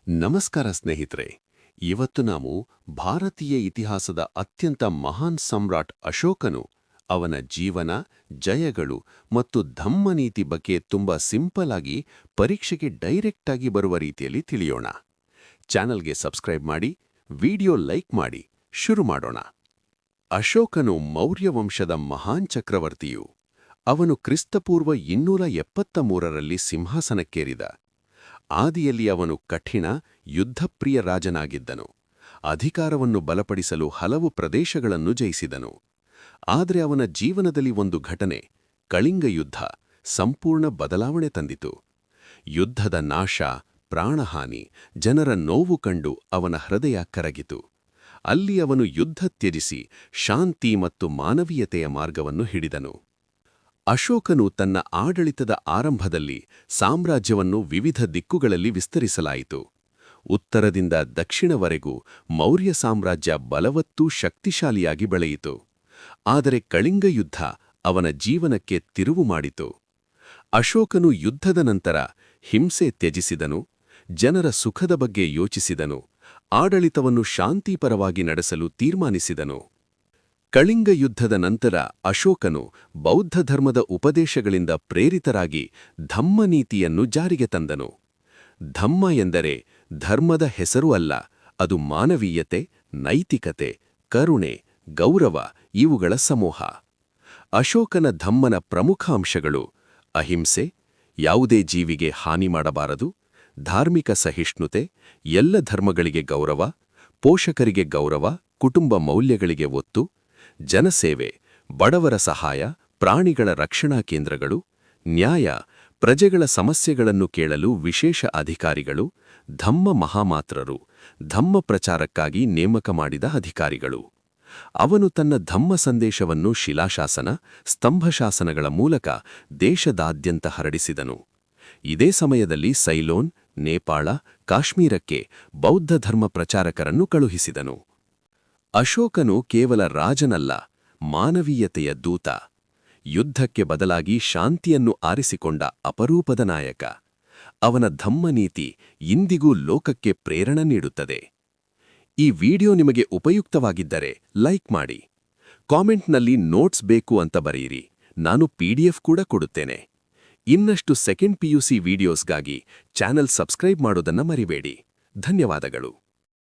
ನಮಸ್ಕಾರ ಸ್ನೇಹಿತರೆ. ಇವತ್ತು ನಾವು ಭಾರತೀಯ ಇತಿಹಾಸದ ಅತ್ಯಂತ ಮಹಾನ್ ಸಮ್ರಾಟ್ ಅಶೋಕನು, ಅವನ ಜೀವನ, ಜಯಗಳು ಮತ್ತು ಧಮ್ಮನೀತಿ ಬಗ್ಗೆ ತುಂಬಾ ಸಿಂಪಲ್ ಆಗಿ ಪರೀಕ್ಷೆಗೆ ಡೈರೆಕ್ಟ್ ಆಗಿ ಬರುವ ರೀತಿಯಲ್ಲಿ ತಿಳಿಯೋಣ. ಚಾನಲ್ಗೆ ಸಬ್ಸ್ಕ್ರೈಬ್ ಮಾಡಿ, ವಿಡಿಯೋ ಲೈಕ್ ಮಾಡಿ, ಶುರು ಮಾಡೋಣ. ಅಶೋಕನು ಮೌರ್ಯ ವಂಶದ ಮಹಾನ್ ಚಕ್ರವರ್ತಿಯು. ಅವನು ಕ್ರಿಸ್ತಪೂರ್ವ 273ರಲ್ಲಿ ಸಿಂಹಾಸನಕ್ಕೇರಿದ. ಆದಿಯಲ್ಲಿ ಅವನು ಕಠಿಣ, ಯುದ್ಧಪ್ರಿಯ ರಾಜನಾಗಿದ್ದನು. ಅಧಿಕಾರವನ್ನು ಬಲಪಡಿಸಲು ಹಲವು ಪ್ರದೇಶಗಳನ್ನು ಜಯಿಸಿದನು. ಆದರೆ ಅವನ ಜೀವನದಲ್ಲಿ ಒಂದು ಘಟನೆ, ಕಳಿಂಗ ಯುದ್ಧ, ಸಂಪೂರ್ಣ ಬದಲಾವಣೆ ತಂದಿತು. ಯುದ್ಧದ ನಾಶ, ಪ್ರಾಣಹಾನಿ, ಜನರ ನೋವು ಕಂಡು ಅವನ ಹೃದಯ ಕರಗಿತು. ಅಲ್ಲಿ ಅವನು ಯುದ್ಧ ತ್ಯಜಿಸಿ ಶಾಂತಿ ಮತ್ತು ಮಾನವೀಯತೆಯ ಮಾರ್ಗವನ್ನು ಹಿಡಿದನು. ಅಶೋಕನು ತನ್ನ ಆಡಳಿತದ ಆರಂಭದಲ್ಲಿ ಸಾಮ್ರಾಜ್ಯವನ್ನು ವಿವಿಧ ದಿಕ್ಕುಗಳಲ್ಲಿ ವಿಸ್ತರಿಸಲಾಯಿತು. ಉತ್ತರದಿಂದ ದಕ್ಷಿಣವರೆಗೂ ಮೌರ್ಯ ಸಾಮ್ರಾಜ್ಯ ಬಲವತ್ತೂ ಶಕ್ತಿಶಾಲಿಯಾಗಿ ಬೆಳೆಯಿತು. ಆದರೆ ಕಳಿಂಗ ಯುದ್ಧ ಅವನ ಜೀವನಕ್ಕೆ ತಿರುವು ಮಾಡಿತು. ಅಶೋಕನು ಯುದ್ಧದ ನಂತರ ಹಿಂಸೆ ತ್ಯಜಿಸಿದನು, ಜನರ ಸುಖದ ಬಗ್ಗೆ ಯೋಚಿಸಿದನು, ಆಡಳಿತವನ್ನು ಶಾಂತಿಪರವಾಗಿ ನಡೆಸಲು ತೀರ್ಮಾನಿಸಿದನು. ಕಳಿಂಗ ಯುದ್ಧದ ನಂತರ ಅಶೋಕನು ಬೌದ್ಧ ಧರ್ಮದ ಉಪದೇಶಗಳಿಂದ ಪ್ರೇರಿತರಾಗಿ ಧಮ್ಮನೀತಿಯನ್ನು ಜಾರಿಗೆ ತಂದನು. ಧಮ್ಮ ಎಂದರೆ ಧರ್ಮದ ಹೆಸರು ಅಲ್ಲ, ಅದು ಮಾನವೀಯತೆ, ನೈತಿಕತೆ, ಕರುಣೆ, ಗೌರವ ಇವುಗಳ ಸಮೂಹ. ಅಶೋಕನ ಧಮ್ಮನ ಪ್ರಮುಖ ಅಂಶಗಳು: ಅಹಿಂಸೆ, ಯಾವುದೇ ಜೀವಿಗೆ ಹಾನಿ ಮಾಡಬಾರದು; ಧಾರ್ಮಿಕ ಸಹಿಷ್ಣುತೆ, ಎಲ್ಲ ಧರ್ಮಗಳಿಗೆ ಗೌರವ; ಪೋಷಕರಿಗೆ ಗೌರವ, ಕುಟುಂಬ ಮೌಲ್ಯಗಳಿಗೆ ಒತ್ತು; ಜನಸೇವೆ, ಬಡವರ ಸಹಾಯ, ಪ್ರಾಣಿಗಳ ರಕ್ಷಣಾ ಕೇಂದ್ರಗಳು; ನ್ಯಾಯ, ಪ್ರಜೆಗಳ ಸಮಸ್ಯೆಗಳನ್ನು ಕೇಳಲು ವಿಶೇಷ ಅಧಿಕಾರಿಗಳು; ಧಮ್ಮ ಮಹಾಮಾತ್ರರು, ಧಮ್ಮ ಪ್ರಚಾರಕ್ಕಾಗಿ ನೇಮಕ ಮಾಡಿದ ಅಧಿಕಾರಿಗಳು. ಅವನು ತನ್ನ ಧಮ್ಮ ಸಂದೇಶವನ್ನು ಶಿಲಾಶಾಸನ, ಸ್ತಂಭಶಾಸನಗಳ ಮೂಲಕ ದೇಶದಾದ್ಯಂತ ಹರಡಿಸಿದನು. ಇದೇ ಸಮಯದಲ್ಲಿ ಸೈಲೋನ್, ನೇಪಾಳ, ಕಾಶ್ಮೀರಕ್ಕೆ ಬೌದ್ಧ ಧರ್ಮ ಪ್ರಚಾರಕರನ್ನು ಕಳುಹಿಸಿದನು. ಅಶೋಕನು ಕೇವಲ ರಾಜನಲ್ಲ, ಮಾನವೀಯತೆಯ ದೂತ. ಯುದ್ಧಕ್ಕೆ ಬದಲಾಗಿ ಶಾಂತಿಯನ್ನು ಆರಿಸಿಕೊಂಡ ಅಪರೂಪದ ನಾಯಕ. ಅವನ ಧಮ್ಮನೀತಿ ಇಂದಿಗೂ ಲೋಕಕ್ಕೆ ಪ್ರೇರಣೆ ನೀಡುತ್ತದೆ. ಈ ವಿಡಿಯೋ ನಿಮಗೆ ಉಪಯುಕ್ತವಾಗಿದ್ದರೆ ಲೈಕ್ ಮಾಡಿ. ಕಾಮೆಂಟ್ನಲ್ಲಿ ನೋಟ್ಸ್ ಬೇಕು ಅಂತ ಬರೆಯಿರಿ, ನಾನು PDF ಕೂಡ ಕೊಡುತ್ತೇನೆ. ಇನ್ನಷ್ಟು ಸೆಕೆಂಡ್ PUC ವಿಡಿಯೋಸ್ಗಾಗಿ ಚಾನೆಲ್ ಸಬ್ಸ್ಕ್ರೈಬ್ ಮಾಡೋದನ್ನ ಮರಿಬೇಡಿ. ಧನ್ಯವಾದಗಳು.